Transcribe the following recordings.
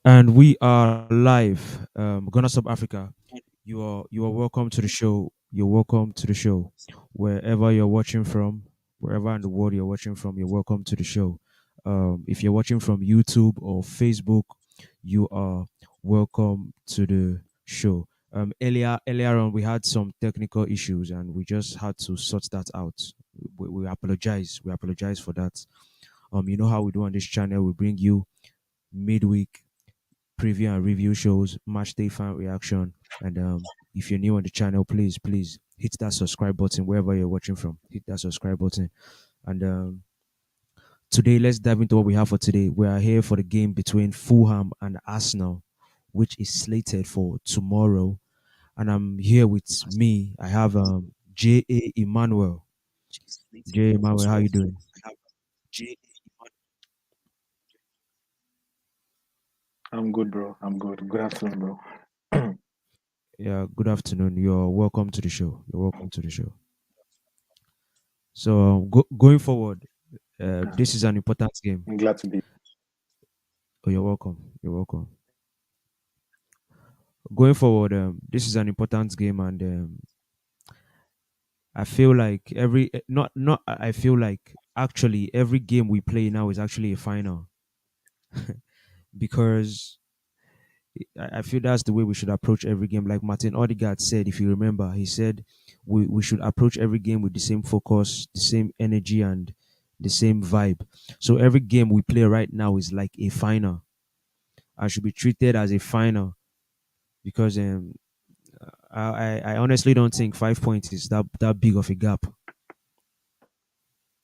And we are live. Ghana Sub Africa. You are welcome to the show. You're welcome to the show. Wherever you're watching from, wherever in the world you're watching from, you're welcome to the show. If you're watching from YouTube or Facebook, you are welcome to the show. Earlier on, we had some technical issues and we just had to sort that out. We apologize. We apologize for that. You know how we do on this channel. We bring you midweek preview and review shows, match day fan reaction. And if you're new on the channel, please hit that subscribe button wherever you're watching from. Hit that subscribe button. And today, let's dive into what we have for today. We are here for the game between Fulham and Arsenal, which is slated for tomorrow. And I'm here with me. I have J.A. Emmanuel. J.A. Emmanuel, how you doing? I'm good, bro. I'm good. Good afternoon, bro. Yeah, good afternoon. You're welcome to the show. You're welcome to the show. So going forward, this is an important game. I'm glad to be. Oh, you're welcome. You're welcome. Going forward, this is an important game, and I feel like not I feel like actually every game we play now is actually a final because I feel that's the way we should approach every game. Like Martin Odegaard said, if you remember, he said we should approach every game with the same focus, the same energy, and the same vibe. So every game we play right now is like a final. I should be treated as a final because I honestly don't think 5 points is that big of a gap.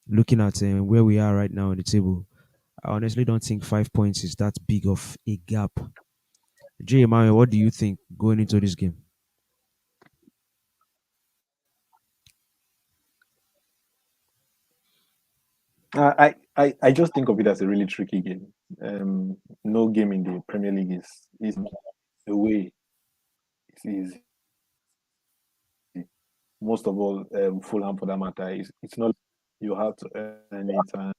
Looking at where we are right now on the table, I honestly don't think 5 points is that big of a gap. Jay Mario, what do you think going into this game? I just think of it as a really tricky game. No game in the Premier League is the way it is. Most of all, Fulham for that matter is it's not you have to earn it and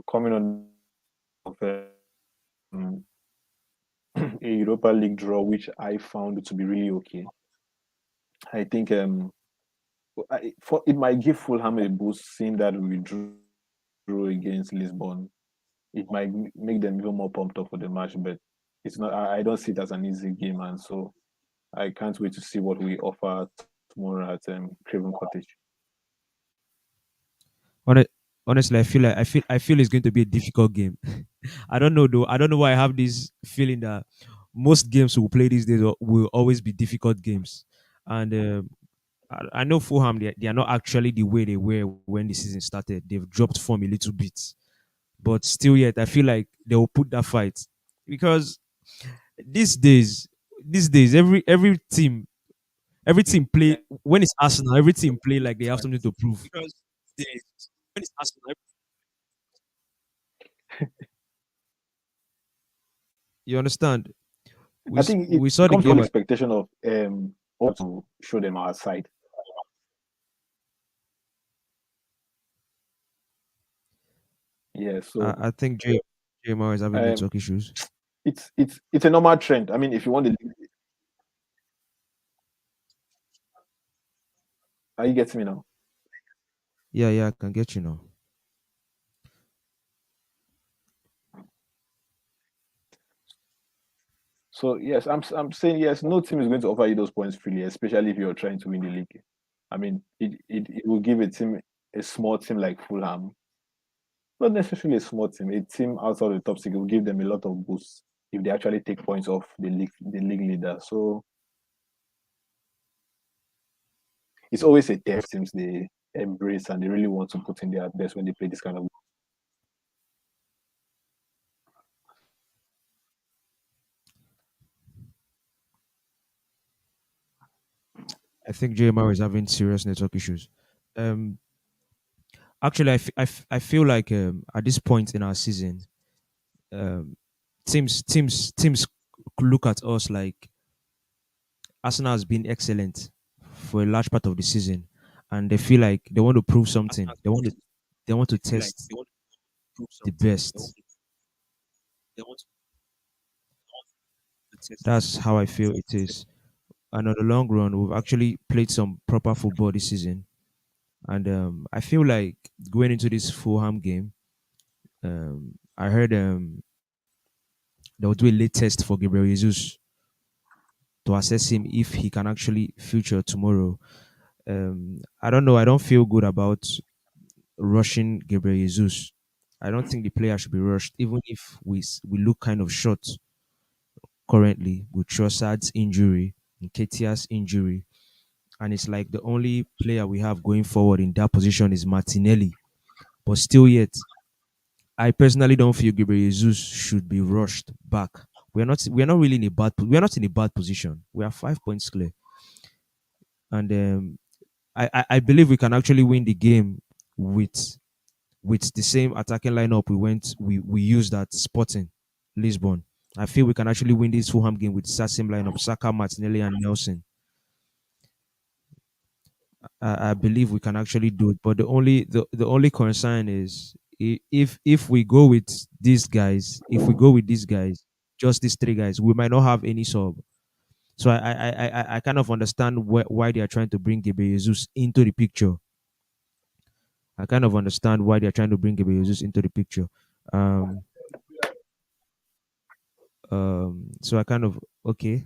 coming on of a Europa League draw, which I found to be really okay. I think it might give Fulham a boost seeing that we drew against Lisbon. It might make them even more pumped up for the match, but it's not. I don't see it as an easy game, and so I can't wait to see what we offer tomorrow at Craven Cottage. Hone- Honestly, I feel it's going to be a difficult game. I don't know though. I don't know why I have this feeling that most games we play these days will always be difficult games. And I know Fulham they are not actually the way they were when the season started. They've dropped form a little bit, but still yet I feel like they will put that fight because these days these days every team play when it's Arsenal, every team play like they have something to prove. You understand? I think We it saw the comes with game. an expectation of us to show them our side. Yeah, so I think JMR is having um, network issues. it's a normal trend. I mean, if you want to, are you getting me now? Yeah, yeah, I can get you now. So yes, I'm saying yes. No team is going to offer you those points freely, especially if you're trying to win the league. I mean, it will give a small team like Fulham, not necessarily a small team, a team outside the top six will give them a lot of boosts if they actually take points off the league leader. So it's always a test teams they embrace and they really want to put in their best when they play this kind of. I think JMR is having serious network issues. Um, Actually, I feel like at this point in our season, um, teams look at us like Arsenal has been excellent for a large part of the season, and they feel like they want to prove something. They want to test the best. That's how I feel it is. And on the long run, we've actually played some proper football this season. And I feel like going into this Fulham game, I heard they'll do a late test for Gabriel Jesus to assess him if he can actually feature tomorrow. I don't know. I don't feel good about rushing Gabriel Jesus. I don't think the player should be rushed, even if we look kind of short currently with Trossard's injury and Ketia's injury. And it's like the only player we have going forward in that position is Martinelli. But still yet, I personally don't feel Gabriel Jesus should be rushed back. We're not really in a we're not in a bad position. We are 5 points clear. And I believe we can actually win the game with with the same attacking lineup we used at Sporting Lisbon. I feel we can actually win this Fulham game with that same lineup: Saka, Martinelli, and Nelson. I believe we can actually do it. But the only concern is if we go with these guys, if we go with these guys, just these three guys, we might not have any sub. So I kind of understand why they are trying to bring Gabriel Jesus into the picture. I kind of understand why they are trying to bring Gabriel Jesus into the picture. Um, so I kind of okay.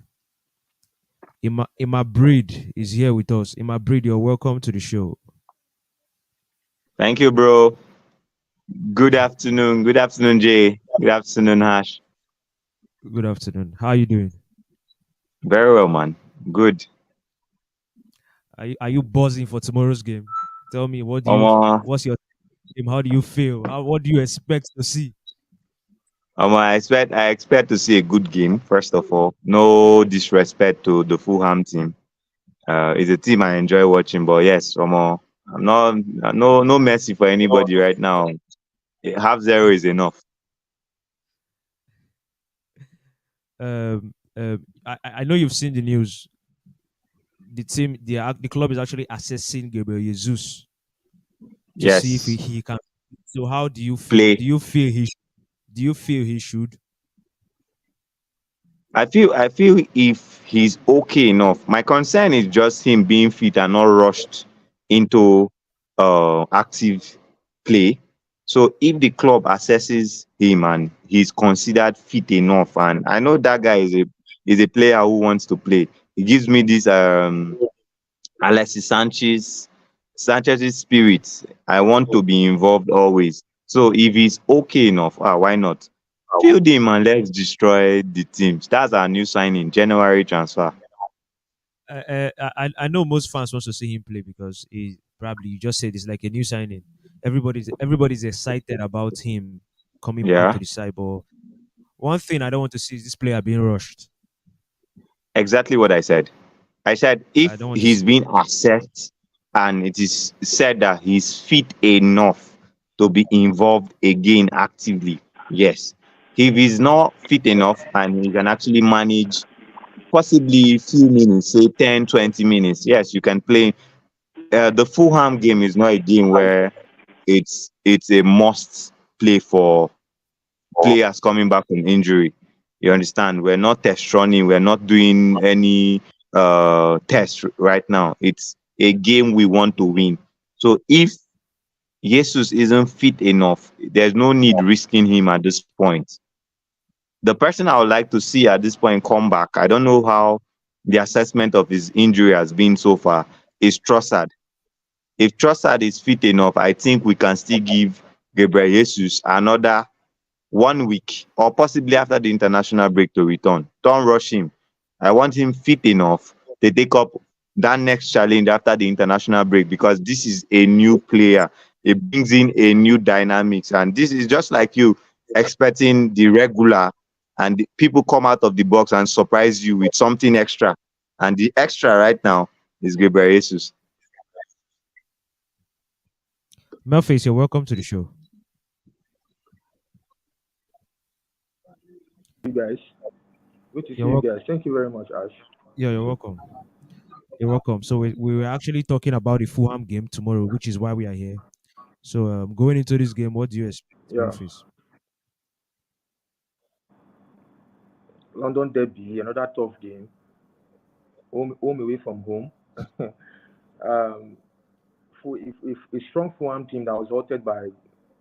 Ima Breed is here with us. Ima Breed, you're welcome to the show. Thank you, bro. Good afternoon. Good afternoon, Jay. Good afternoon, Hash. Good afternoon. How are you doing? Very well, man. Good. Are you buzzing for tomorrow's game? Tell me Um, what's your team? How do you feel? What do you expect to see? I expect to see a good game. First of all, no disrespect to the Fulham team. It's a team I enjoy watching, but yes, I'm not no mercy for anybody right now. Half zero is enough. I know you've seen the news. The club is actually assessing Gabriel Jesus to see if Yes, he can. So how do you feel? play. Do you feel he should? I feel if he's okay enough. My concern is just him being fit and not rushed into active play. So if the club assesses him and he's considered fit enough, and I know that guy is a player who wants to play. He gives me this Alexis Sanchez's spirit. I want to be involved always. So if he's okay enough, why not? Field him and let's destroy the teams. That's our new signing, January transfer. I know most fans want to see him play because he probably you just said it's like a new signing. Everybody's excited about him coming back to Yeah, the side. But one thing I don't want to see is this player being rushed. exactly what I said. I said I if don't want to see. he's been assessed and it is said that he's fit enough to be involved again actively, yes. If he's not fit enough and he can actually manage possibly few minutes, say 10, 20 minutes, yes, you can play. The Fulham game is not a game where it's a must play for players coming back from injury. You understand? We're not test running. We're not doing any test right now. It's a game we want to win. So if Jesus isn't fit enough, there's no need risking him at this point. The person I would like to see at this point come back, I don't know how the assessment of his injury has been so far, is Trossard. If Trossard is fit enough, I think we can still give Gabriel Jesus another 1 week or possibly after the international break to return. Don't rush him. I want him fit enough to take up that next challenge after the international break because this is a new player. It brings in a new dynamics. And this is just like you expecting the regular and the people come out of the box and surprise you with something extra. And the extra right now is Gabriel Jesus. Melface, you're welcome to the show. You guys. Good to see You're you welcome. guys. Thank you very much, Ash. Yeah, you're welcome. You're welcome. So we were actually talking about the Fulham game tomorrow, which is why we are here. So going into this game, what do you expect, Yeah. Melface? London derby, another tough game. Home away from home. um, for if a strong Fulham team that was halted by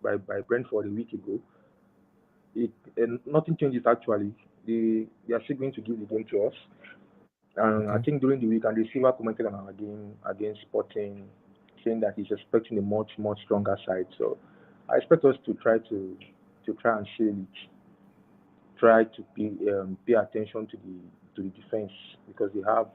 Brentford a week ago, it and nothing changes actually. They are still going to give the game to us. And I Okay. think during the week, and the receiver commented on our game against Sporting, saying that he's expecting a much stronger side. So I expect us to try and seal it, try to pay attention to the defense because they have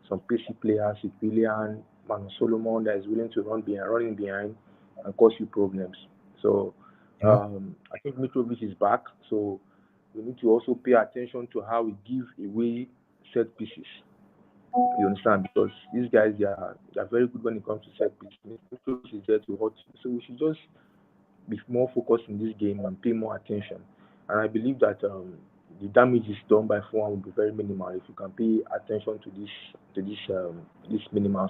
some pacey players with Willian, Manu Solomon that is willing to running behind and cause you problems. So Yeah. I think Mitrovic is back. So we need to also pay attention to how we give away set pieces. You understand? Because these guys they are very good when it comes to set pieces. Mitrovic is there to hurt you. So we should just be more focused in this game and pay more attention. And I believe that the damage is done by Fulham will be very minimal if you can pay attention to these minimal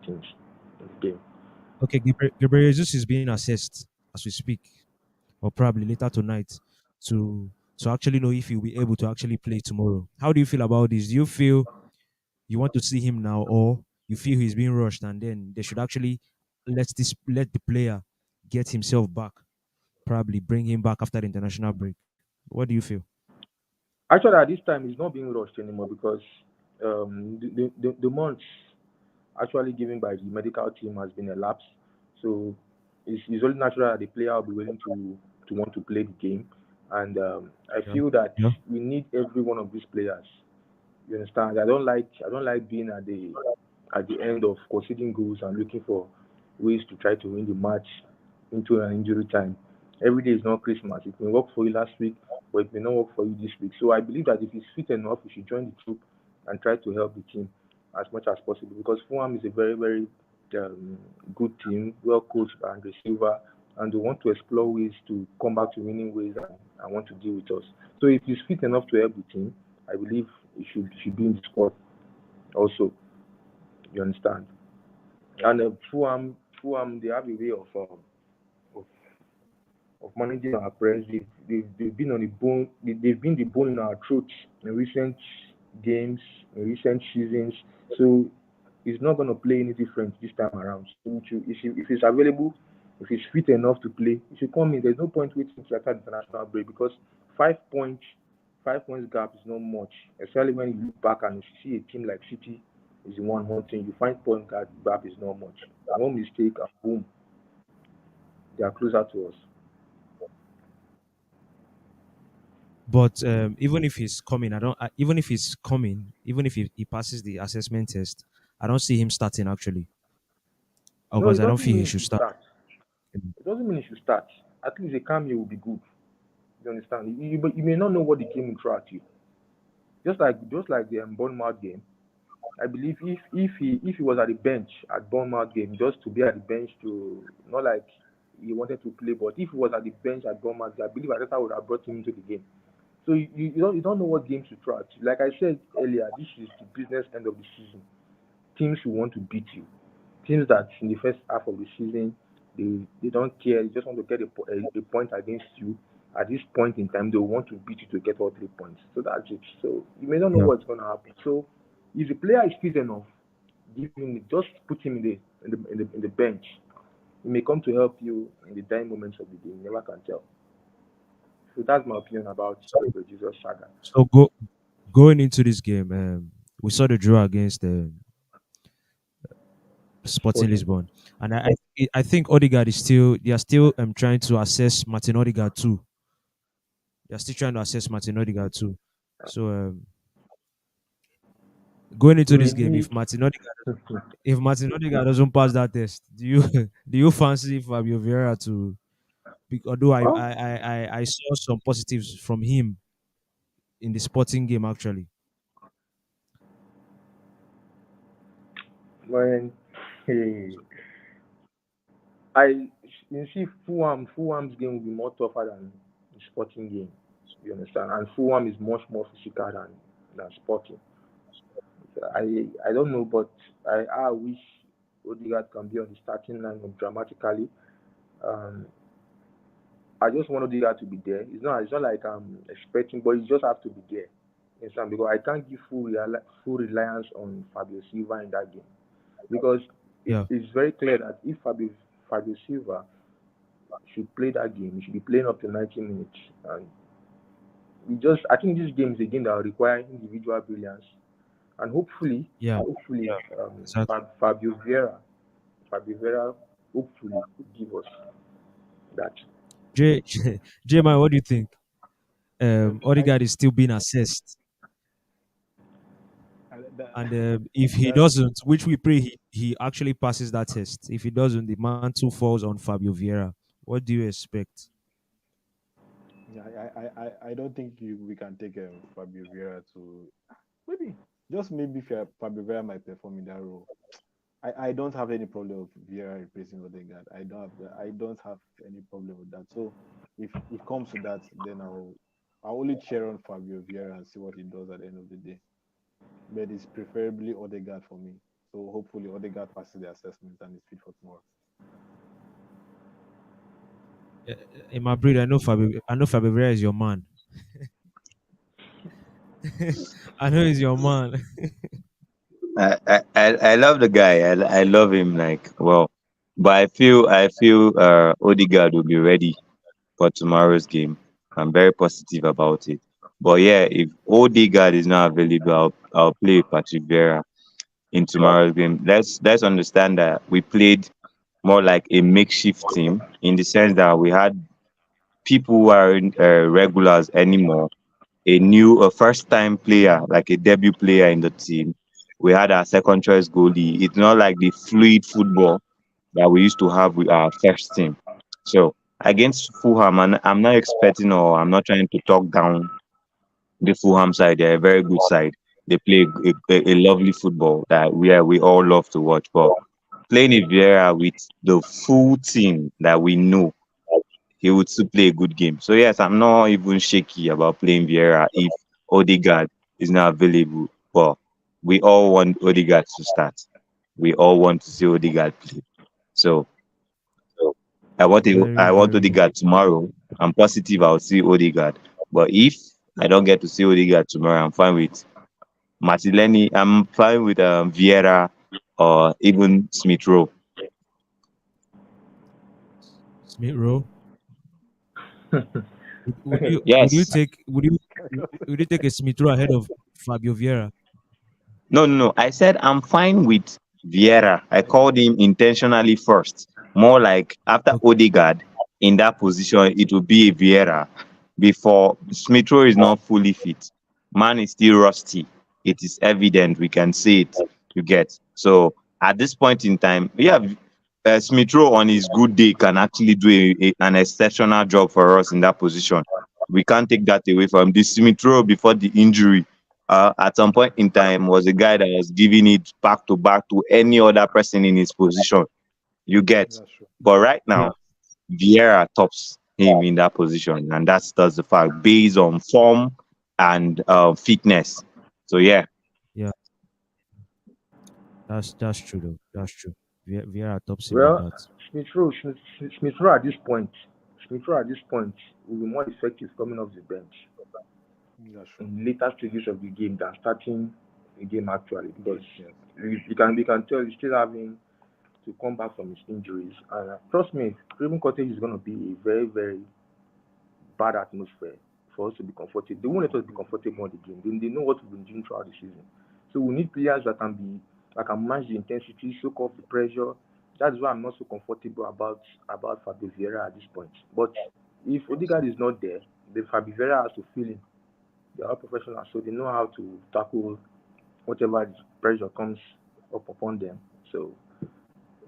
things in the game. Okay. Gabriel Jesus is being assessed as we speak, or probably later tonight, to actually know if he'll be able to actually play tomorrow. How do you feel about this? Do you feel you want to see him now, or you feel he's being rushed, and then they should actually let the player get himself back, probably bring him back after the international break? What do you feel? Actually, at this time, it's not being rushed anymore because the months actually given by the medical team has been elapsed. So it's only natural that the player will be willing to want to play the game. And I Yeah. feel that Yeah. we need every one of these players. You understand? I don't like being at the end of conceding goals and looking for ways to try to win the match into an injury time. Every day is not Christmas. It may work for you last week, but it may not work for you this week. So I believe that if he's fit enough, he should join the troop and try to help the team as much as possible because Fulham is a very um, good team, well coached by Andre Silva, and they want to explore ways to come back to winning ways and want to deal with us. So if he's fit enough to help the team, I believe he should be in the squad also. You understand? And Fulham, they have a way of, of managing our press. They've been on the bone. They've been the bone in our throats in recent games, in recent seasons. So he's not going to play any different this time around. So if he's available, if he's fit enough to play, he should come in. There's no point waiting to after the international break because 5 points, 5 points gap is not much. Especially when you look back and you see a team like City is the one thing. You find point gap is not much. One mistake and boom, they are closer to us. But even if he's coming, even if he's coming, even if he passes the assessment test, I don't see him starting actually, No, because it I don't doesn't feel he mean he should should start. start. It doesn't mean he should start. At least a cameo will be good. You understand? You may not know what the game will throw at you. Just like the Bournemouth game. I believe if he was at the bench at Bournemouth game, just to be at the bench to not like he wanted to play, but if he was at the bench at Bournemouth, I believe Arteta would have brought him into the game. So you don't know what games to throw at you. Like I said earlier, this is the business end of the season. Teams will want to beat you. Teams that in the first half of the season they don't care, they just want to get a point against you. At this point in time, they will want to beat you to get all 3 points. So that's it. So you may not know Yeah. what's going to happen. So if the player is fit enough, just put him in the bench. He may come to help you in the dying moments of the game. You never can tell. So that's my opinion about So, the Jesus saga. going into this game, we saw the draw against Sporting Sporting. Lisbon, and I think Odegaard is still they are still trying to assess Martin Odegaard too. They are still trying to assess Martin Odegaard too. So going into this game, Maybe if Martin Odegaard doesn't pass that test, do you do you fancy Fabio Vieira to? Although oh I saw some positives from him in the Sporting game actually. when hey, I you see Fulham's game will be more tougher than the Sporting game. You understand? And Fulham is much more physical than Sporting. I don't know, but I wish Odegaard can be on the starting line dramatically. Um, I just want Odegaard to be there. It's not like I'm expecting, but he just have to be there. You understand? Because I can't give full reliance on Fabio Silva in that game. Because Yeah. it's very clear that if Fabio Silva should play that game, he should be playing up to 90 minutes. And I think this game is a game that will require individual brilliance. And Yeah. hopefully, Exactly. Fabio Vera, hopefully give us that. J J man, what do you think? I Odegaard is still being assessed, that, and if he that doesn't, which we pray he actually passes that test. If he doesn't, the mantle falls on Fabio Vieira. What do you expect? yeah, I don't think we can take Fabio Vieira to maybe just maybe Fabio Vieira might perform in that role. I don't have any problem with Vieira replacing Odegaard. I don't have any problem with that. So if it comes to that, then I'll only cheer on Fabio Vieira and see what he does at the end of the day. But it's preferably Odegaard for me. So hopefully Odegaard passes the assessment and is fit for tomorrow. In my breed, I know Fabio Vieira is your man. I know he's your man. I love the guy. I love him like well, but I feel Odegaard will be ready for tomorrow's game. I'm very positive about it. But yeah, if Odegaard is not available, I'll play Patrick Vieira in tomorrow's game. Let's understand that we played more like a makeshift team in the sense that we had people who aren't regulars anymore, a first time player, like a debut player in the team. We had our second choice goalie. It's not like the fluid football that we used to have with our first team. So against Fulham, and I'm not expecting or I'm not trying to talk down the Fulham side. They're a very good side. They play a lovely football that we all love to watch. But playing a Vieira with the full team that we know, he would still play a good game. So yes, I'm not even shaky about playing Vieira if Odegaard is not available. But we all want Odegaard to start. We all want to see Odegaard play. So Very, I want very. Odegaard tomorrow. I'm positive I'll see Odegaard. But if I don't get to see Odegaard tomorrow, I'm fine with Martinelli. I'm fine with Vieira or even Smith Rowe. Smith Rowe. Would you Yes. take would you take a Smith Rowe ahead of Fabio Vieira? No, no, no. I said I'm fine with Vieira. I called him intentionally first. More like after Okay. Odegaard in that position, it will be a Vieira before Smith Rowe is not fully fit. Man is still rusty. It is evident. We can see it. You get. So at this point in time, yeah, Smith Rowe on his good day can actually do an exceptional job for us in that position. We can't take that away from this Smith Rowe before the injury at some point in time was a guy that was giving it back to back to any other person in his position. You get, That's true. but right Yeah. now Vieira tops him in that position, and that's the fact based on form and fitness. So yeah, Yeah. That's true though. That's true. Vieira tops him on Well, that. Smith Rowe at this point, Smith Rowe at this point will be more effective coming off the bench That's true. in later stages of the game than starting the game actually, because Game, yes. you can tell he's still having to come back from his injuries. And trust me, Craven Cottage is going to be a very, very bad atmosphere for us to be comfortable. They won't let us be comfortable on the game. They know what we've been doing throughout the season. So we need players that can match the intensity, soak off the pressure. That's why I'm not so comfortable about Fabio Vieira at this point. But if Odegaard is not there, the Fabio Vieira has to feel him. They are all professionals, so they know how to tackle whatever pressure comes up upon them. So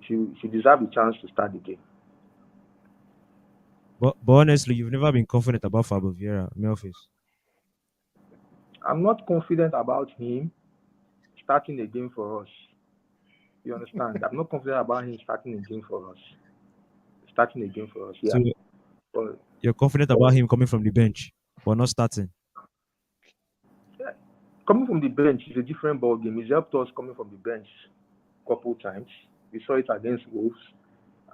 she deserves a chance to start the game. But honestly, you've never been confident about Fabio Vieira, Memphis. I'm not confident about him starting a game for us. You understand? I'm not confident about him starting a game for us. Starting a game for us, So yeah. But you're confident about him coming from the bench, but not starting. yeah, coming from the bench is a different ball game. He's helped us coming from the bench a couple times. We saw it against Wolves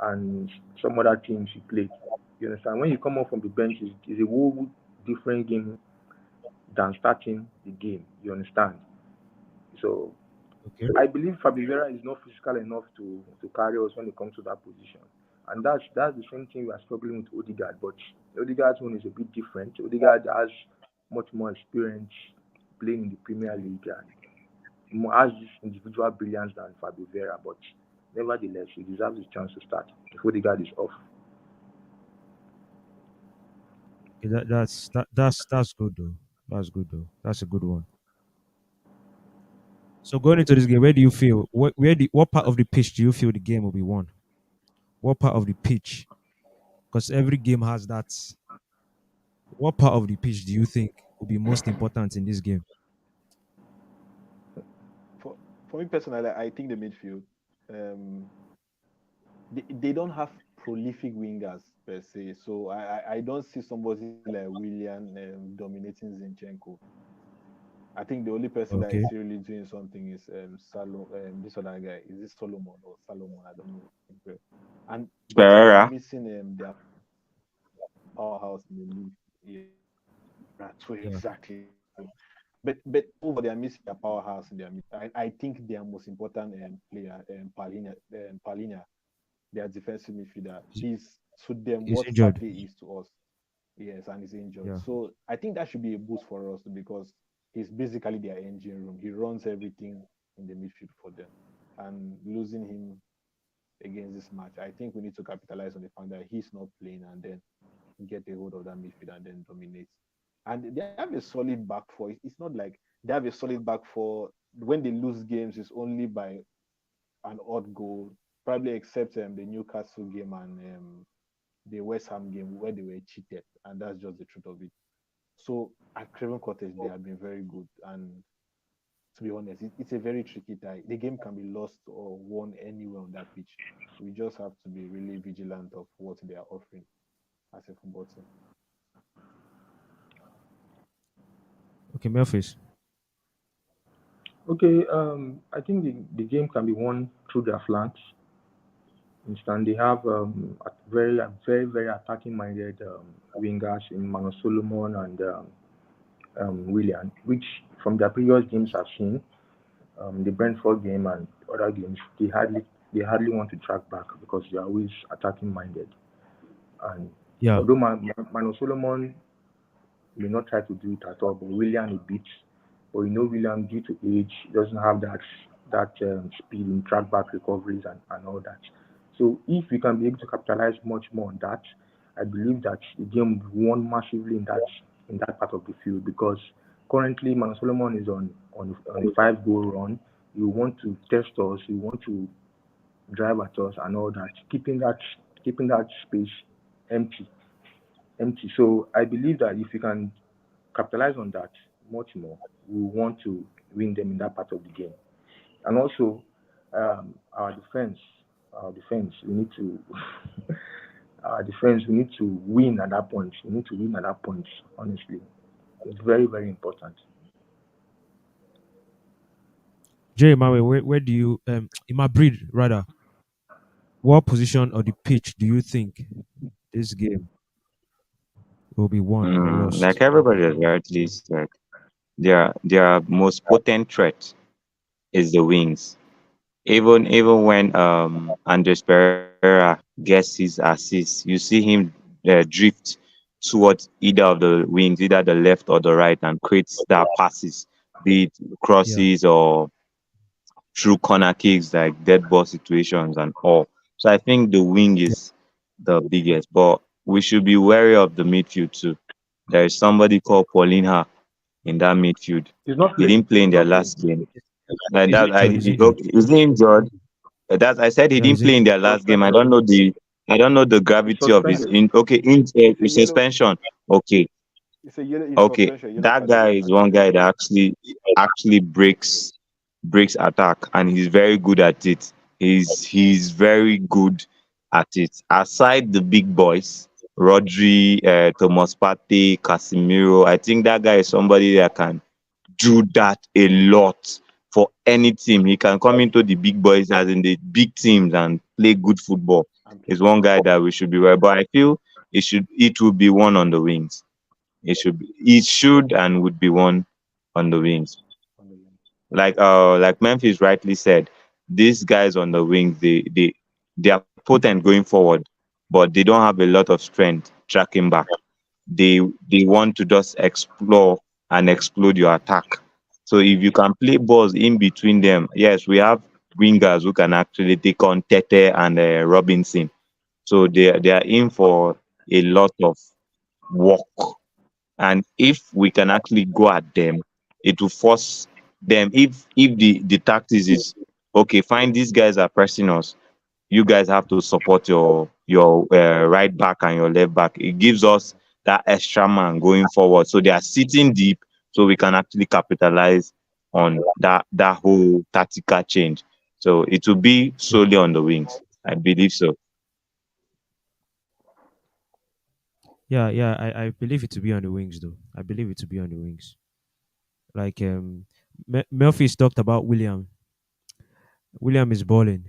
and some other teams he played. You understand? When you come off from the bench, is a whole different game than starting the game. You understand? So Okay. I believe Fabio Vera is not physical enough to carry us when it comes to that position. And that's the same thing we are struggling with Odegaard. But Odegaard's one is a bit different. Odegaard has much more experience playing in the Premier League and has this individual brilliance than Fabio Vera. But nevertheless, he deserves his chance to start if Odegaard is off. Okay, that's good though. That's good though. That's a good one. So going into this game, where do you feel? What part of the pitch do you feel the game will be won? What part of the pitch? Because every game has that. What part of the pitch do you think will be most important in this game? For for me personally, I think the midfield. Um, they don't have prolific wingers per se, so I don't see somebody like William dominating Zinchenko. I think the only person that Okay. is really doing something is this other guy. Is this Solomon or Salomon? I don't know. And but they are Pereira. missing their powerhouse in the league. Yeah, that's true, Yeah. exactly. But over they are missing their powerhouse in their mid. I think their most important player, Palina, their defensive midfielder. He's, He's to them he's what injured. Partey is to us. Yes, and he's injured. Yeah. So I think that should be a boost for us because he's basically their engine room. He runs everything in the midfield for them. And losing him against this match, I think we need to capitalize on the fact that he's not playing and then get a hold of that midfield and then dominate. And they have a solid back four. It's not like they have a solid back four. When they lose games, it's only by an odd goal, probably except the Newcastle game and the West Ham game where they were cheated, and that's just the truth of it. So at Craven Cottage, they have been very good, and to be honest, it's a very tricky tie. The game can be lost or won anywhere on that pitch. We just have to be really vigilant of what they are offering as a football team. Okay, Memphis. Okay, I think the game can be won through their flanks. Understand they have very attacking minded wingers in Mano Solomon and William, which from their previous games I've seen, the Brentford game and other games, they hardly want to track back because they are always attacking minded. And Yeah. although Mano Solomon may not try to do it at all, but William a bit. But William due to age doesn't have that speed in track back recoveries and all that. So if we can be able to capitalize much more on that, I believe that the game will be won massively in that part of the field because currently Man Solomon is on a 5 goal run. You want to test us, you want to drive at us and all that, keeping that space empty empty. So I believe that if we can capitalize on that much more, we want to win them in that part of the game. And also, our defense, we need to, our defense, we need to win at that point. We need to win at that point. Honestly, it's very, very important. Jerry Mawe, where do you in Madrid rather, what position of the pitch do you think this game will be won or Like lost? everybody has rightly said, their most potent threat is the wings. Even when Andres Pereira gets his assist, you see him drift towards either of the wings, either the left or the right, and creates that passes, be it Yeah. crosses or through corner kicks, like dead ball situations and all. So I think the wing Yeah. is the biggest, but we should be wary of the midfield too. There is somebody called Paulinha in that midfield. He's not He playing. didn't play in He's their not playing. last game. Like He's that, injured. He's injured. okay, is he injured? That I said he Yeah, he's didn't play in injured. their He's last game. I suspended. don't know the He's gravity of his suspended. in. Okay, It's a in yellow. suspension. Okay, It's a yellow. It's okay. suspension. Yellow That card is guy what is one actually. guy that actually breaks attack, and he's very good at it. He's very good at it. Aside the big boys, Rodri, Thomas Partey, Casemiro, I think that guy is somebody that can do that a lot for any team. He can come into the big boys as in the big teams and play good football. I'm Is playing. one guy that we should be aware. But I feel it would be one on the wings. It should and would be one on the wings. Like Memphis rightly said, these guys on the wings, they are potent going forward, but they don't have a lot of strength tracking back. They want to just explore and explode your attack. So if you can play balls in between them, yes, we have wingers who can actually take on Tete and Robinson. So they are in for a lot of work. And if we can actually go at them, it will force them. If the tactics is okay, fine, these guys are pressing us. You guys have to support your right back and your left back. It gives us that extra man going forward. So they are sitting deep, so we can actually capitalize on that whole tactical change. So it will be solely on the wings. I believe so. Yeah, I believe it to be on the wings though. I believe it to be on the wings. Like Murphy's talked about William. William is balling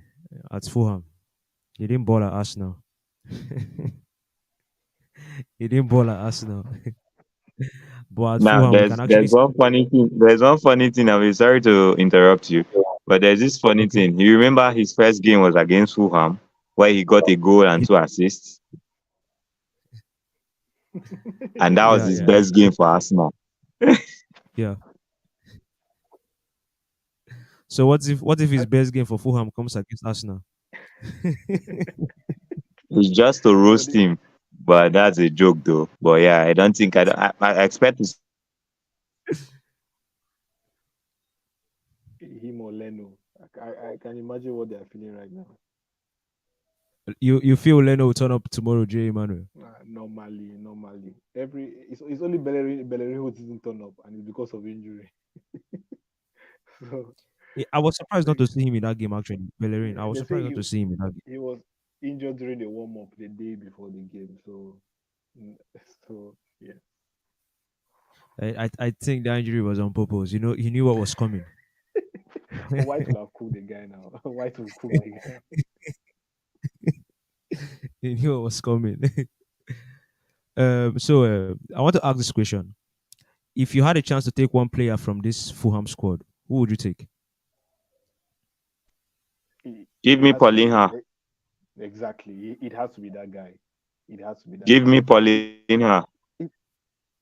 at Fulham. He didn't ball at Arsenal. He didn't ball at Arsenal. But at Now Fulham, we can actually there's see. one funny thing. There's one funny thing. I'm sorry to interrupt you, but there's this funny Okay. thing. You remember his first game was against Fulham, where he got a goal and He- two assists, and that was yeah, his yeah, best game for Arsenal. yeah. So what if his best game for Fulham comes against Arsenal? It's just to But roast him, but that's a joke though. But yeah, I don't think I expect to him or Leno, I can imagine what they are feeling right now. You feel Leno will turn up tomorrow, J. Emmanuel? Normally, it's only Bellerin who didn't turn up, and it's because of injury. So I was surprised not like, to see him in that game. Actually, Bellerin. I was they say surprised not to see him in that game. he was injured during the warm up the day before the game. So mm, so yeah, I think the injury was on purpose. You know, he knew what was coming. but White will have cooked the guy now. White will cook the guy. He knew what was coming. So I want to ask this question: if you had a chance to take one player from this Fulham squad, who would you take? give It me has to be Paulinha. exactly. It has to be that guy. It has to be that Give guy. me Paulinha. If,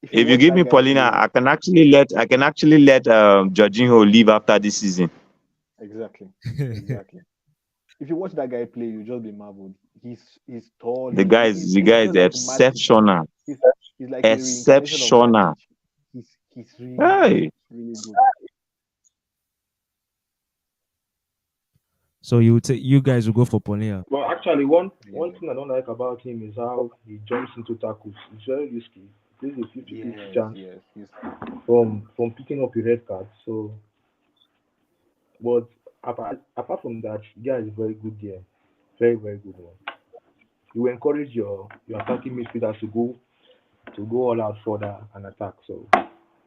if you If you watch give that me guy Paulina, play, I can actually let Jorginho leave after this season. exactly, exactly. If you watch that guy play, you just be marveled. He's tall. The guy is the He's guy is just like Matip. exceptional. He's he's like a reincarnation of Matic. Exceptional. He's really good, Hey. really good. So you guys will go for Polia. But actually, one Yeah. thing I don't like about him is how he jumps into tackles. It's very risky. There's a 50-50 Yes, chance yes. from picking up a red card. So, but apart from that, the guy is very good there. Very, very good one. You encourage your attacking midfielders to go all out further and attack. So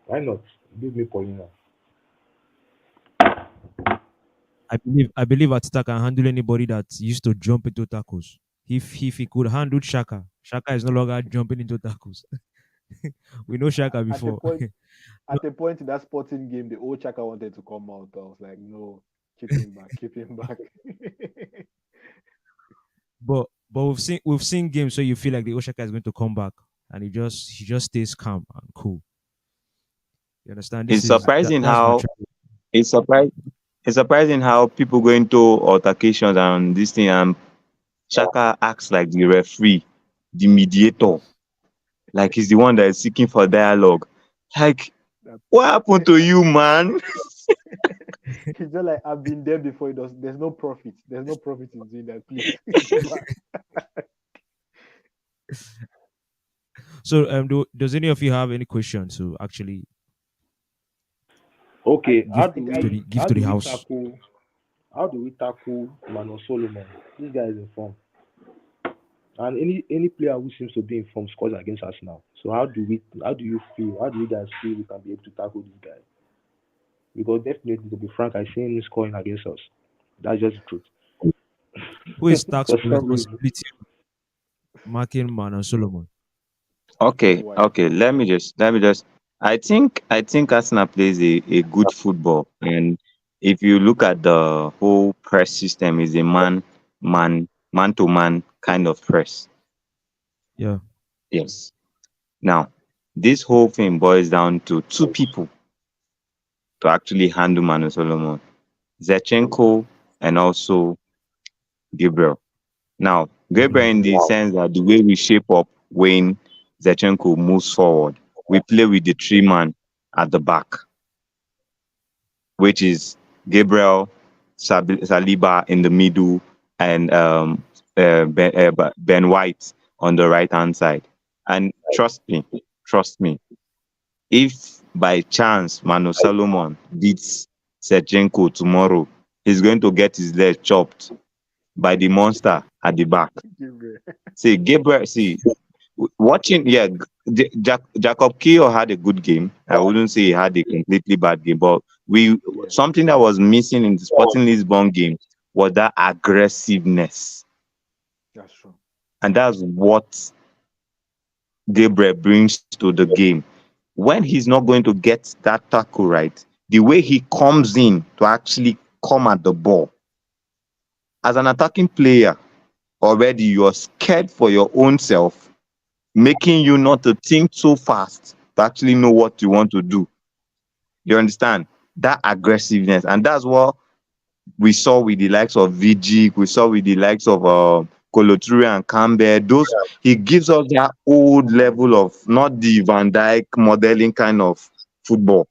why not? Give me Paulina. I believe Atita can handle anybody that used to jump into tackles. If he could handle Shaka, Shaka is no longer jumping into tackles. We know Shaka At a before. point, No, in that sporting game, the old Chaka wanted to come out. I was like, no, keep him back, keep him back. but we've seen games where you feel like the Oshaka is going to come back and he just stays calm and cool. You understand? This It's is surprising that's how maturity. it's surprising it's surprising how people go into altercations and this thing and Shaka acts like the referee, the mediator, like he's the one that is seeking for dialogue. Like, That- what happened to you, man? He's just like, I've been there before. There's no profit. There's no profit in doing that. Please go back. So does any of you have any questions to actually Okay, give to the give how to do the we house? tackle Manuel Solomon? This guy is in form, and any player who seems to be in form scores against us now. So how do you feel? How do you guys feel we can be able to tackle this guy? Because definitely, to be frank, I seen him scoring against us. That's just the truth. Who is tasked For with the some reason, responsibility marking Manon Solomon. Okay, Why? okay. Let me just. I think Arsenal plays a good football, and if you look at the whole press system, is a man to man kind of press. Yeah. Yes. Now, this whole thing boils down to two people to actually handle Manu Solomon: Zechenko and also Gabriel. Now, Gabriel. Gabriel, in Yeah. the sense that the way we shape up when Zechenko moves forward, we play with the three man at the back, which is Gabriel, Saliba in the middle, and Ben White on the right hand side. And trust me, if by chance Manu Solomon beats Zechenko tomorrow, he's going to get his leg chopped by the monster at the back. Gabriel. See, Gabriel, see, watching, yeah, Jacob Keo had a good game. I wouldn't say he had a completely bad game, but we Yeah, something that was missing in the Sporting Lisbon game was that aggressiveness, that's true. and that's what Gabriel brings to the game. When he's not going to get that tackle right, the way he comes in to actually come at the ball as an attacking player, already you're scared for your own self, making you not to think so fast to actually know what you want to do. You understand? That aggressiveness. And that's what we saw with the likes of VG, we saw with the likes of Koloturi and Campbell. Those he gives us that old level of not the Van Dijk modeling kind of football.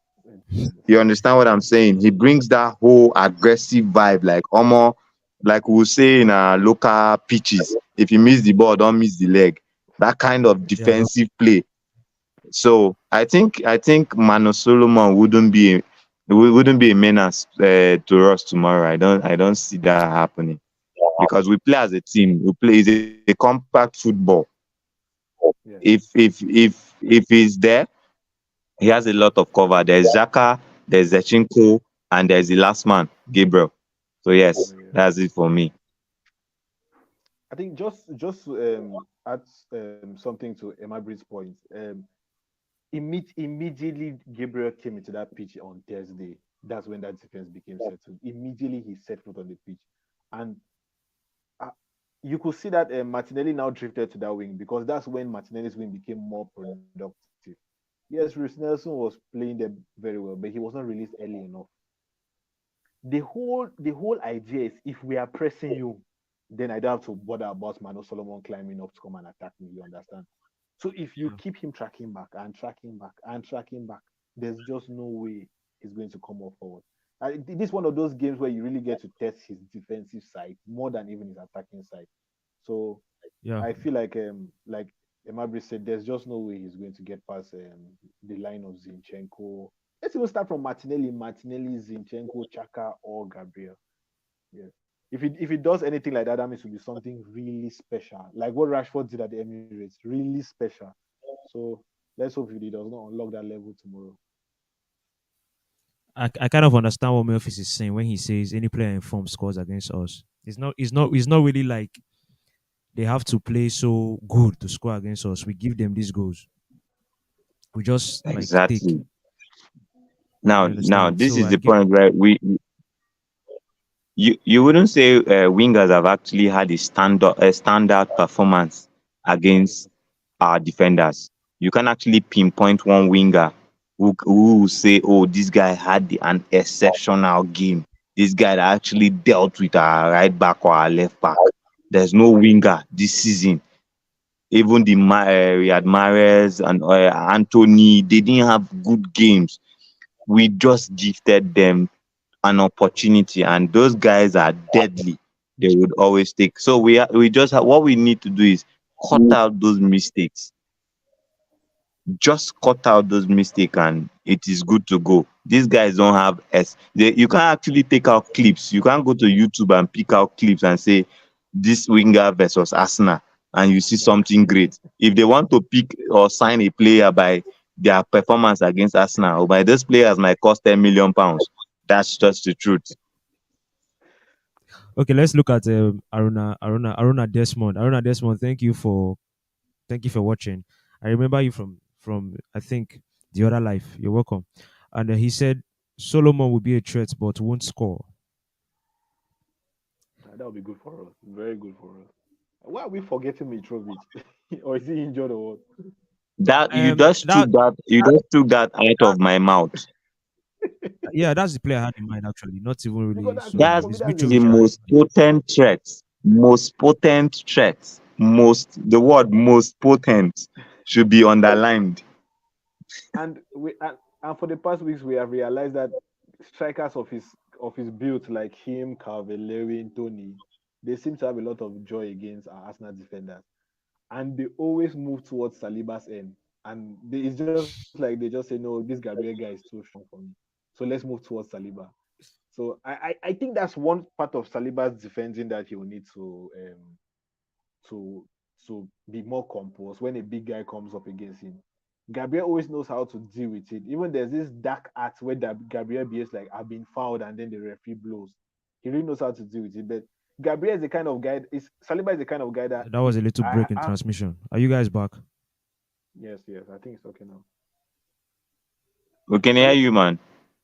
You understand what I'm saying? He brings that whole aggressive vibe, like almost like we say in our local pitches. If you miss the ball, don't miss the leg. That kind of Yeah. Don't. defensive play. So I think Mano Solomon wouldn't be a menace to us tomorrow. I don't see that happening because we play as a team. We play is a compact football. Yes. If he's there, he has a lot of cover. There's Xhaka, there's Zechinko, and there's the last man, Gabriel. So yes, Gabriel, yeah. that's it for me. I think just to add something to Emabri's point. Immediately Gabriel came into that pitch on Thursday. That's when that defense became settled. Immediately he set foot on the pitch, and uh, you could see that Martinelli now drifted to that wing because that's when Martinelli's wing became more productive. Yes, Reece Nelson was playing there very well, but he was not released early enough. The whole idea is if we are pressing you, then I don't have to bother about Mano Solomon climbing up to come and attack me. You understand? So if you Yeah. keep him tracking back and tracking back and tracking back, there's just no way he's going to come up forward. This is one of those games where you really get to test his defensive side more than even his attacking side. So Yeah. I feel like Emabri said, there's just no way he's going to get past the line of Zinchenko. Let's even start from Martinelli, Zinchenko, Chaka, or Gabriel. Yeah. If it does anything like that, that means it will be something really special, like what Rashford did at the Emirates, really special. So let's hope he does not unlock that level tomorrow. I kind of understand what Memphis is saying when he says any player in form scores against us. It's not really like they have to play so good to score against us. We give them these goals. We just like take. Exactly. Now, You now understand? this So is I the get. point where you wouldn't say wingers have actually had a standout performance against our defenders. You can actually pinpoint one winger who will say, "Oh, this guy had an exceptional game. This guy that actually dealt with our right back or our left back." There's no winger this season. Even the Riyad Mahrez and Anthony, they didn't have good games. We just gifted them an opportunity, and those guys are deadly. They would always take. So we just have, what we need to do is cut out those mistakes. Just cut out those mistakes, and it is good to go. These guys don't have you can't actually take out clips. You can't go to YouTube and pick out clips and say this winger versus Arsenal, and you see something great. If they want to pick or sign a player by their performance against Arsenal, or by those players might cost £10 million. That's just the truth. Okay, let's look at Aruna Desmond. Aruna Desmond, thank you for Thank you for watching. I remember you from I think the other life. You're welcome. And he said Solomon will be a threat but won't score. That would be good for us. Very good for us. Why are we forgetting Mitrovic? Or is he injured or what? That That you just took that out that of my mouth. yeah, that's the player I had in mind actually. Not even Because really that's Solomon. for me That's It's that's the the Mitrovic I weakest. had in most mind. potent threat. Most potent threat. Most the word most potent should be underlined. And for the past weeks we have realized that strikers of his build like him, Calvin Lewin, Tony, they seem to have a lot of joy against our Arsenal defenders. And they always move towards Saliba's end. And it's just like they just say, no, this Gabriel guy is too strong for me. So let's move towards Saliba. So I think that's one part of Saliba's defending that he will need to be more composed when a big guy comes up against him. Gabriel always knows how to deal with it. Even there's this dark art where Gabriel behaves like I've been fouled and then the referee blows. He really knows how to deal with it. But Gabriel is the kind of guy. Is Saliba is the kind of guy that That if was a little I break in have transmission. Are you guys back? yes, I think it's okay now. We can hear Sali, you, man.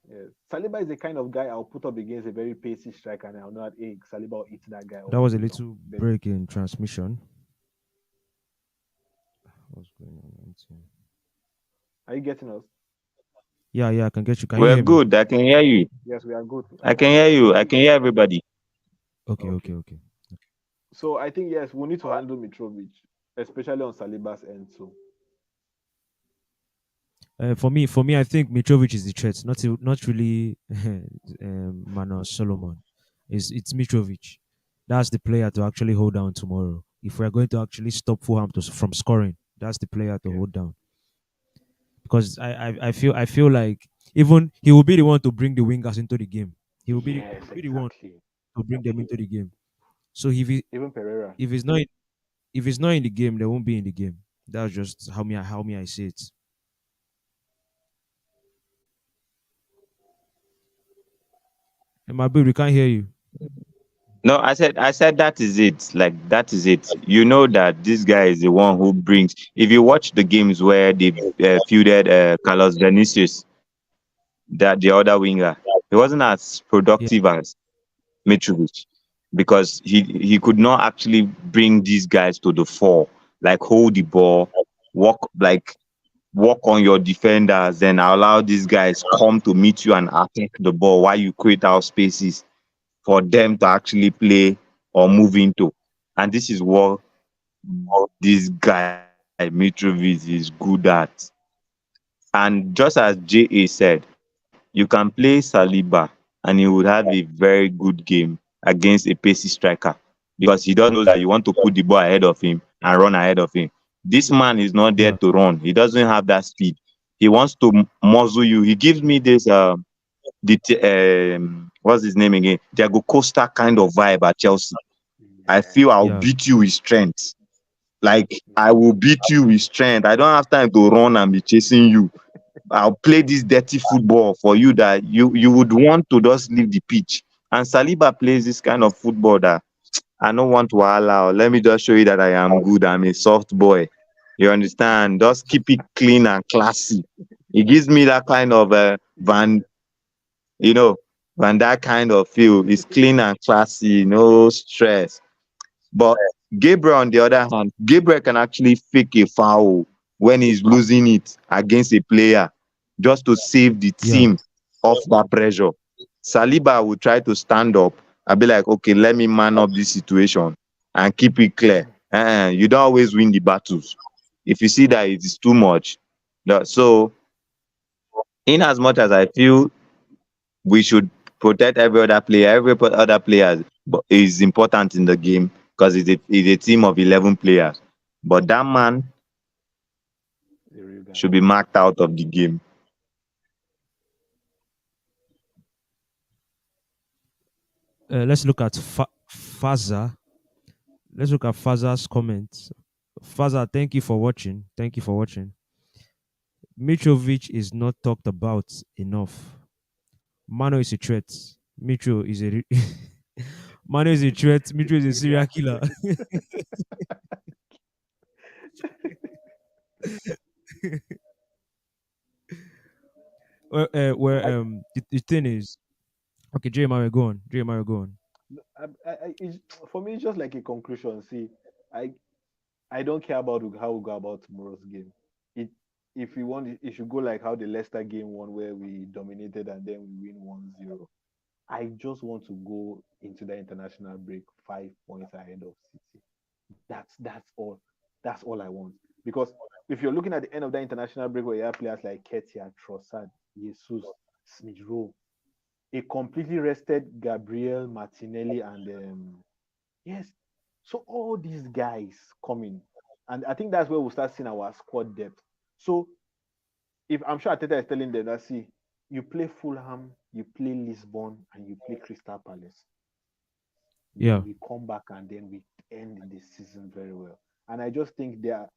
yes. Saliba is the kind of guy I'll put up against a very pacey striker and I'll know that hey, Saliba will eat that guy That all was a day long. little But break in transmission. What's going on? are you getting us? Yeah, yeah, I can get you. Can you We're hear me? good. I can hear you. Yes, we are good. I I can can hear hear you. you. I can hear everybody. Okay, okay, Okay. okay. So I think yes, we need to handle Mitrovic, especially on Saliba's end too. For me, I think Mitrovic is the threat, not really Manos Solomon. It's Mitrovic. That's the player to actually hold down tomorrow. If we are going to actually stop Fulham from scoring, that's the player to Yes. hold down. Because I feel like even he will be the one to bring the wingers into the game. He Yes, will be the one exactly. to bring them into the game. So Even Pereira. if he's not if he's not in the game, they won't be in the game. That's just how me I see it. And my baby, we can't hear you. No, I said that is it. Like that is it. You know that this guy is the one who brings. If you watch the games where they fielded Carlos Vinicius, that the other winger, he wasn't as Yeah, productive as Mitrovic because he could not actually bring these guys to the fore, like hold the ball, walk on your defenders, then allow these guys come to meet you and attack the ball while you create out spaces for them to actually play or move into. And this is what this guy Mitrovic is good at. And just as JA said, you can play Saliba and he would have a very good game against a pacey striker because he does know that you want to put the ball ahead of him and run ahead of him. This man is not there yeah, to run. He doesn't have that speed. He wants to muzzle you. He gives me this what's his name again? Diego Costa kind of vibe at Chelsea. I Yeah. feel I'll yeah, beat you with strength. Like I Yeah. will beat you with strength. I don't have time to run and be chasing you. I'll play this dirty football for you that you would want to just leave the pitch. And Saliba plays this kind of football that I don't want to allow. Let me just show you that I am good. I'm a soft boy. You understand? Just keep it clean and classy. It gives me that kind of you know, Van that kind of feel. It's clean and classy, no stress. But Gabriel, on the other hand, Gabriel can actually fake a foul when he's losing it against a player just to save the yeah. team off that pressure. Saliba will try to stand up and be like, okay, let me man up this situation and keep it clear. You don't always win the battles. If you see that it is too much. So, in as much as I feel we should protect every other player. Other player is important in the game because it's a team of 11 players. But that man The real guy. should be marked out of the game. Let's look at Faza. Let's look at Faza's comments. Faza, thank you for watching. Thank you for watching. Mitrovic is not talked about enough. Mano is a threat. Mitro is a Mano is a threat. Mitro is a serial Serial killer. killer. Where I, the thing is, okay, Jeremiah, go on. Jeremiah, go on. it's, for me, it's just like a conclusion. See, I I don't care about how we go about tomorrow's game. It if we want, it should go like how the Leicester game won, where we dominated and then we win 1-0. I just want to go into the international break 5 points ahead of City. That's all. That's all I want. Because if you're looking at the end of the international break where you have players like Ketia, Trossard, Jesus, Smith Rowe, a completely rested Gabriel, Martinelli, and yes. So all these guys coming, and I think that's where we'll start seeing our squad depth. So if I'm sure Ateta is telling them that, see, you play Fulham, you play Lisbon, and you play Crystal Palace, Yeah, then we come back and then we end the season very well. And I just think they are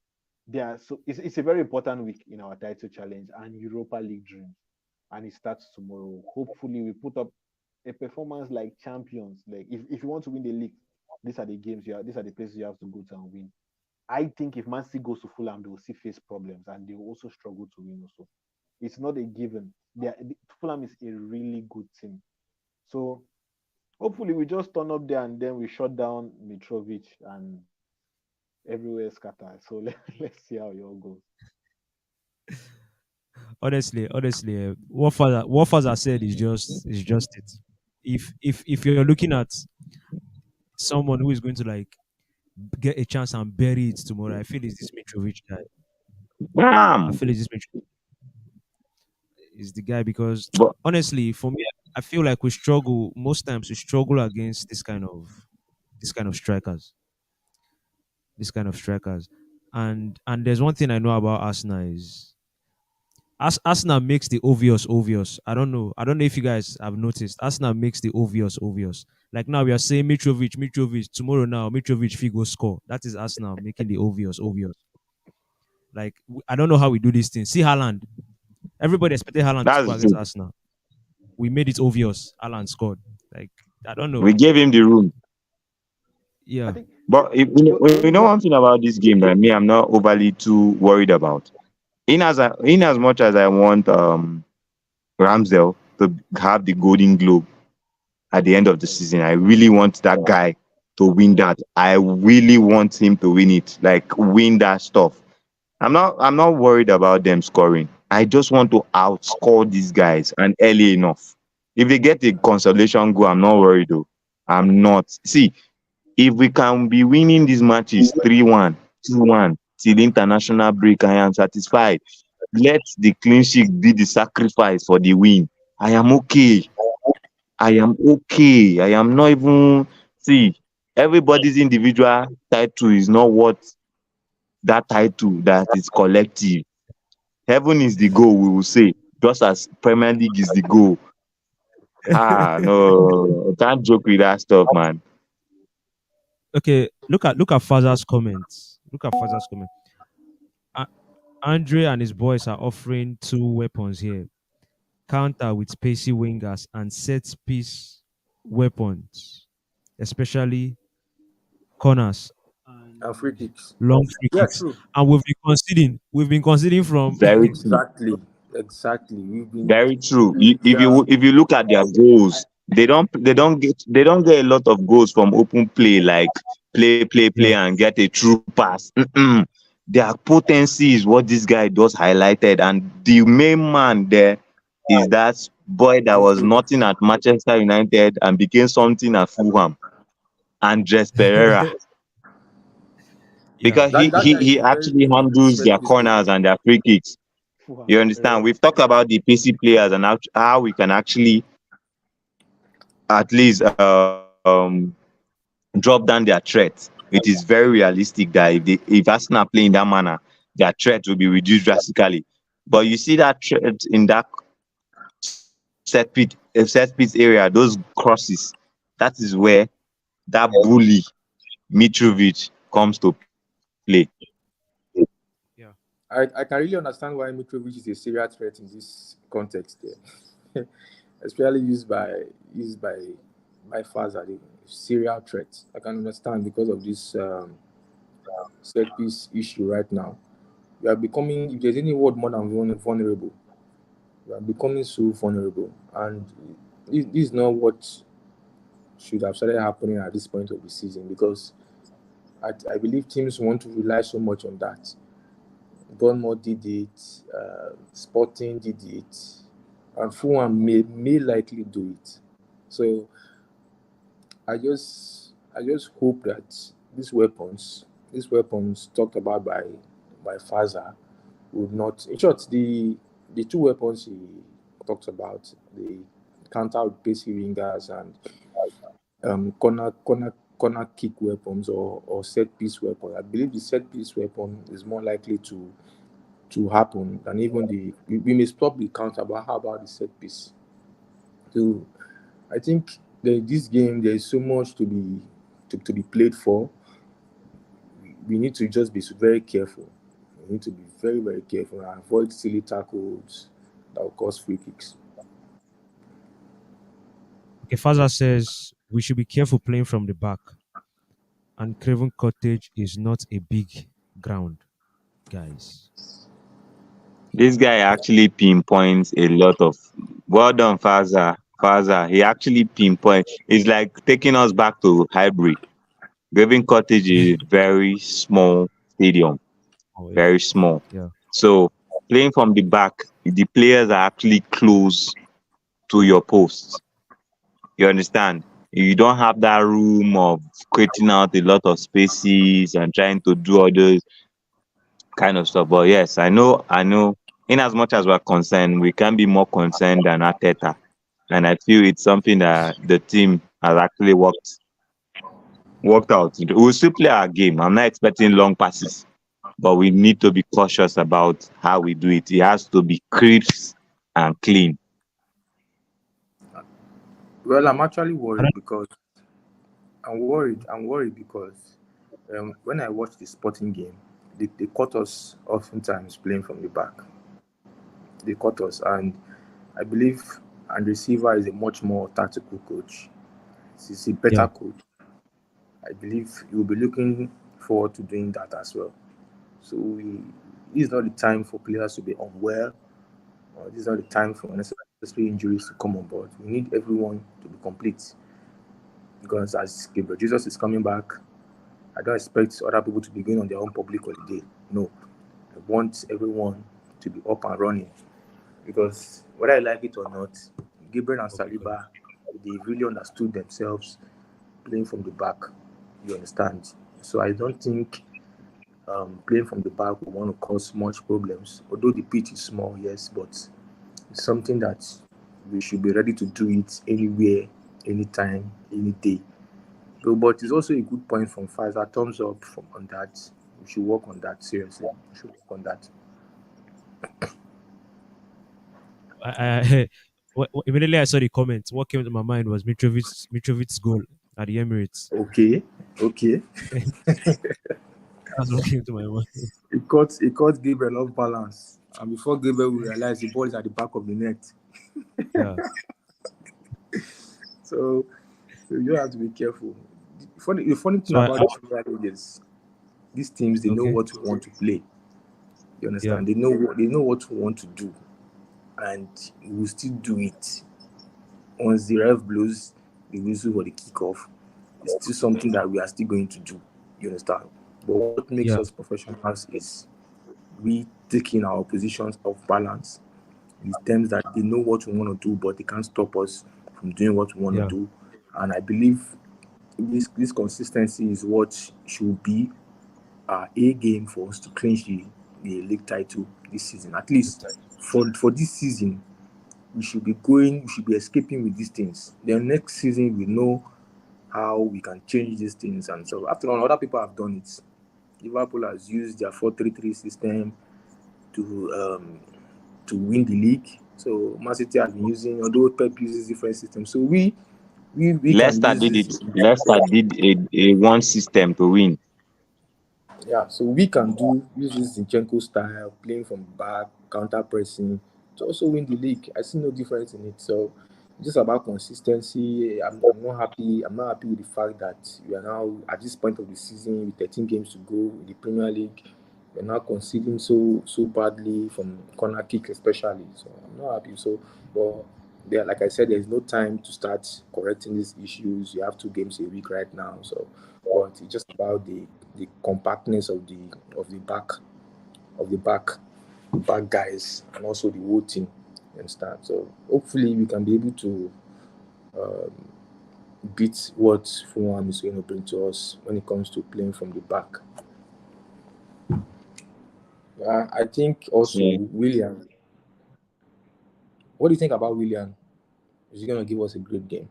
so it's a very important week in our title challenge and Europa League dreams. And it starts tomorrow. Hopefully we put up a performance like champions. Like if you want to win the league, these are the games these are the places you have to go to and win. I think if Man City goes to Fulham, they will see face problems and they will also struggle to win also. It's not a given. Fulham is a really good team. So hopefully we just turn up there and then we shut down Mitrovic and everywhere scatter. So let's see how it all goes. honestly, what father said is just it. If you're looking at someone who is going to like get a chance and bury it tomorrow, I feel it's this Mitrovic guy. I Bam! feel it's this Mitrovic is the guy because But honestly, for me, I feel like we struggle most times. We struggle against this kind of strikers, this kind of strikers, and there's one thing I know about Arsenal is Arsenal makes the obvious obvious. I don't know if you guys have noticed. Arsenal makes the obvious obvious. Like now we are saying Mitrovic. Tomorrow now Mitrovic go score. That is Arsenal making the obvious obvious. Like I don't know how we do this thing. See Haaland. Everybody expected Haaland to that's score the against truth. Arsenal. We made it obvious. Haaland scored. Like I don't know. We gave him the room. I Yeah, think But if, we know one thing about this game that me, I'm not overly too worried about. In as much as I want Ramsdale to have the Golden Globe at the end of the season, I really want that guy to win that. I really want him to win it, like win that stuff. I'm not worried about them scoring. I just want to outscore these guys and early enough. If they get a consolation goal, I'm not worried though. I'm not. See, if we can be winning these matches 3-1, 2-1 till international break, I am satisfied. Let the clean sheet be the sacrifice for the win. I am okay. I am okay. I am not even see everybody's individual title is not what that title that is collective. Heaven is the goal, we will say, just as Premier League is the goal. Ah, no, can't joke with that stuff, man. okay. Look at Fazer's comments. Look at Fazer's comment. A- Andre and his boys are offering two weapons here: counter with pacey wingers and set piece weapons, especially corners And free and kicks. long free Yeah, kicks. true. And we've been conceding. We've been conceding from Very true. Exactly. Exactly. We've been Very true. we are If you look at their I, goals, they don't get a lot of goals from open play, like play yeah. and get a true pass. Mm-mm. Their potency is what this guy just highlighted, and the main man there is that boy that was Mitrovic. nothing at Manchester United and became something at Fulham, Andres Pereira, Yeah. because That he that he guy is he a very actually good handles set their piece taker. corners and their free kicks. You Fuham, understand? Pereira. We've talked about the PC players and how we can actually at least drop down their threat. It is very realistic that if Arsenal play in that manner, their threat will be reduced drastically. But you see that threat in that set piece area, those crosses, that is where that bully Mitrovic comes to play. Yeah. I can really understand why Mitrovic is a serious threat in this context there. Especially used by Faza, the serial threat. I can understand because of this set piece issue right now. We are becoming, if there's any word more than vulnerable, we are becoming so vulnerable. And this is not what should have started happening at this point of the season, because I believe teams want to rely so much on that. Bournemouth did it, Sporting did it, and Fulham may likely do it. So I just hope that these weapons talked about by Faza would not. In short, the two weapons he talked about, the counter with pacey wingers and corner kick weapons or set piece weapon. I believe the set piece weapon is more likely to happen than even we may stop the counter, but how about the set piece? So I think this game there is so much to be played for. We need to just be very careful. We need to be very, very careful and avoid silly tackles that will cause free kicks. Okay, Faza says we should be careful playing from the back, and Craven Cottage is not a big ground, guys. This guy actually pinpoints a lot of. Well done, Faza. Faza. He actually pinpoints. It's like taking us back to Highbury. Craven Cottage is a very small stadium, Oh yeah, very small. yeah, So playing from the back, the players are actually close to your posts. You understand? You don't have that room of creating out a lot of spaces and trying to do all those kind of stuff. But yes, I know. In as much as we're concerned, we can be more concerned than Ateta, and I feel it's something that the team has actually worked out. We'll still play our game. I'm not expecting long passes, but we need to be cautious about how we do it. It has to be crisp and clean. Well, I'm actually I don't, worried because when I watched the Sporting game, they caught us oftentimes playing from the back. They caught us, and I believe Andre Silva is a much more tactical coach. He's a better yeah, coach. I believe he will be looking forward to doing that as well. So it's not the time for players to be unwell, or this is not the time for unnecessary injuries to come on board. We need everyone to be complete, because as Gabriel Jesus is coming back, I don't expect other people to be going on their own public holiday. No, I want everyone to be up and running, because whether I like it or not, Gabriel and Saliba, they really understood themselves playing from the back. You understand? So I don't think playing from the back will want to cause much problems. Although the pitch is small, yes, but it's something that we should be ready to do it anywhere, anytime, any day. So, but it's also a good point from Pfizer. Thumbs up on that. We should work on that seriously. We should work on that. I immediately I saw the comment. What came to my mind was Mitrovic's goal at the Emirates. Okay. That's what came to my mind. It caught Gabriel off balance, and before Gabriel will realize the ball is at the back of the net. Yeah, So you have to be careful. The funny thing so about the Premier League is these teams, they know okay, what to want to play. You yeah, understand? They know what to want to do, and we will still do it. Once the ref blows the whistle for the kickoff, it's still something that we are still going to do. You understand? But what makes yeah, us professionals is we taking our positions of balance in terms that they know what we want to do, but they can't stop us from doing what we want yeah, to do. And I believe this consistency is what should be our A game for us to clinch the league title this season. At least for this season, we should be escaping with these things. Then next season, we know how we can change these things. And so, after all, other people have done it. Liverpool has used their 4-3-3 system to win the league. So, Man City has been using, although Pep uses different systems. So, we can Leicester use did this. it. Leicester did a one system to win. Yeah, so we can use this Zinchenko style, playing from back, counter pressing, to also win the league. I see no difference in it. So just about consistency. I'm not happy. I'm not happy with the fact that we are now at this point of the season with 13 games to go in the Premier League. We're now conceding so badly from corner kicks, especially. So I'm not happy. So, but there, like I said, there's no time to start correcting these issues. You have 2 games a week right now. So, but it's just about the compactness of the back of the back guys and also the whole team. You understand? So hopefully we can be able to beat what Fulham is going to bring to us when it comes to playing from the back. I think also Yeah. William. What do you think about William? Is he going to give us a great game?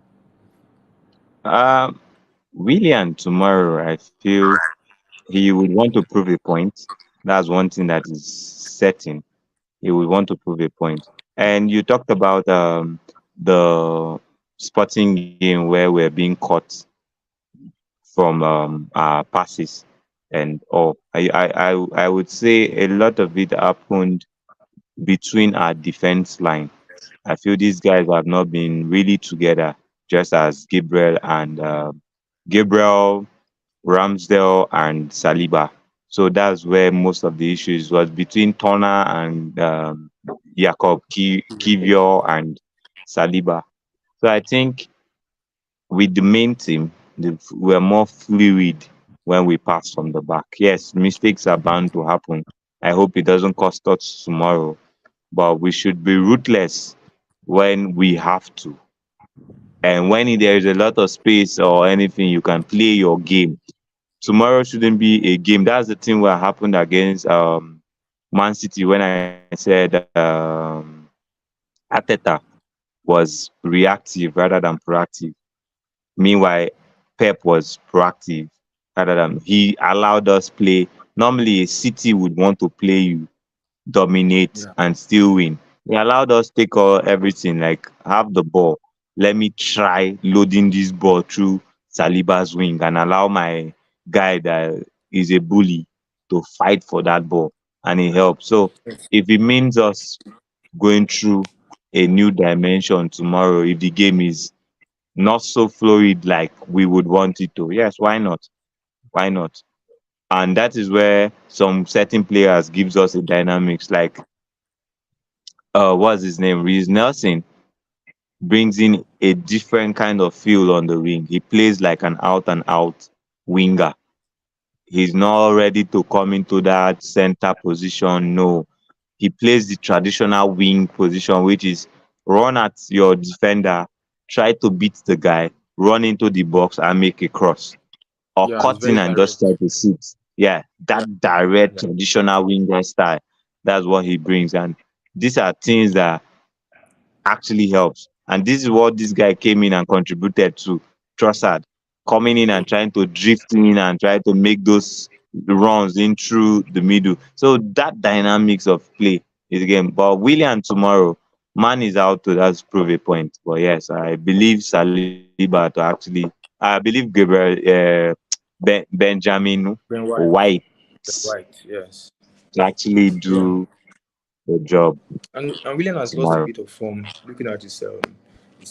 Um, Willian tomorrow, I feel he would want to prove a point. That's one thing that is certain. He would want to prove a point. And you talked about the sporting game where we're being caught from our passes and all. I would say a lot of it happened between our defense line. I feel these guys have not been really together, just as Gabriel, Ramsdale, and Saliba. So that's where most of the issues was between Turner and Jakob Kivior and Saliba. So I think with the main team, we're more fluid when we pass from the back. Yes, mistakes are bound to happen. I hope it doesn't cost us tomorrow, but we should be ruthless when we have to. And when there is a lot of space or anything, you can play your game. Tomorrow shouldn't be a game. That's the thing what happened against Man City when I said Ateta was reactive rather than proactive. Meanwhile, Pep was proactive rather than he allowed us play. Normally, a City would want to play you, dominate, Yeah. and still win. He allowed us take all everything, like have the ball. Let me try loading this ball through Saliba's wing and allow my guy that is a bully to fight for that ball, and it helps. So if it means us going through a new dimension tomorrow, if the game is not so fluid like we would want it to, yes, why not? Why not? And that is where some certain players gives us a dynamics like what's his name? Reece Nelson brings in a different kind of feel on the wing. He plays like an out and out winger. He's not ready to come into that center position. No, he plays the traditional wing position, which is run at your defender, try to beat the guy, run into the box and make a cross, or Yeah, it's cut in very and just direct. try to sit. Yeah, Yeah. that direct Yeah. traditional winger style. That's what he brings. And these are things that actually helps. And this is what this guy came in and contributed to. Trossard coming in and trying to drift in and try to make those runs in through the middle. So that dynamics of play is a game. But William tomorrow, man is out to that's prove a point. But yes, I believe Saliba to actually, I believe Gabriel Benjamin Ben White. White Ben White. Yes. to actually Yeah. do the job And William has lost a tomorrow. bit of form. Looking at his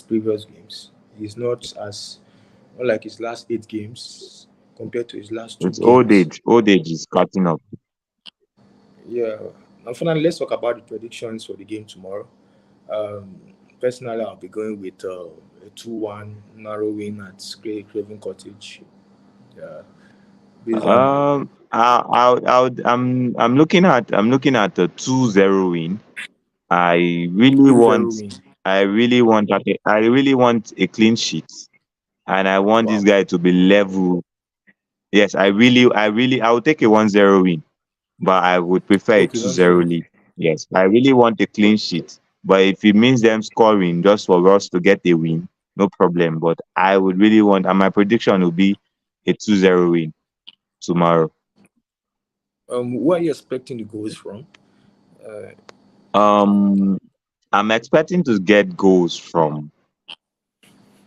previous games, he's not as unlike his last 8 games compared to his last two It's old games. age. Old age is catching up. Yeah. And finally, let's talk about the predictions for the game tomorrow. Um, Personally, I'll be going with a 2-1 narrow win at Craven Cottage. Yeah, based on I'm looking at a 2-0 win. I really 2-0 want win. I really want a clean sheet, and I want this Wow. guy to be level. Yes, I will take a 1-0 win, but I would prefer a Okay, 2-0 1-0. lead. Yes, I really want a clean sheet. But if it means them scoring just for us to get a win, no problem. But I would really want, and my prediction will be a 2-0 win tomorrow. Where are you expecting the goals from? Uh, Um, I'm expecting to get goals from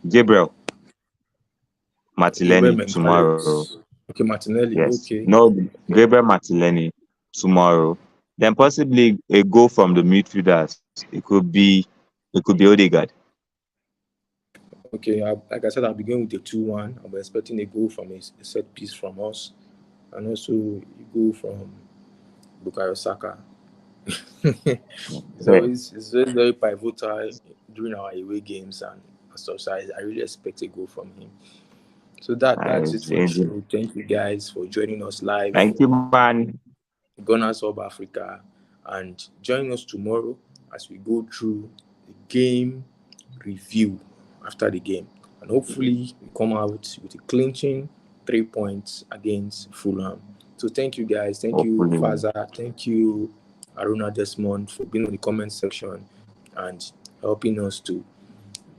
Gabriel Gabriel Martinelli tomorrow. Mentalist. Okay, Martinelli. Yes, Okay. no, Okay. Gabriel Martinelli tomorrow. Then possibly a goal from the midfielders. It could be Odegaard. Okay, like I said, I'll begin with the 2-1. I'm expecting a goal from a set piece from us, and also a goal from Bukayo Saka. It's very, very pivotal during our away games and stuff. So I really expect a goal from him. So that's it for the show. Thank you guys for joining us live. Thank you, man. Gunners of Africa, and join us tomorrow as we go through the game review after the game, and hopefully we come out with a clinching 3 points against Fulham. So thank you guys, thank you Faza, thank you Aruna Desmond for being in the comment section and helping us to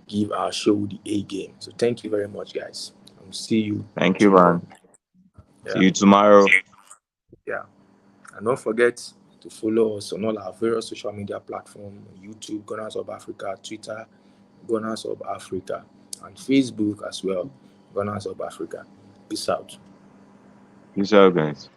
give our show the A game. So thank you very much, guys. I'll see you. Thank you, man. Yeah. See you tomorrow. Yeah. And don't forget to follow us on all our various social media platforms: YouTube, Gunners of Africa, Twitter, Gunners of Africa, and Facebook as well, Gunners of Africa. Peace out. Peace out, guys.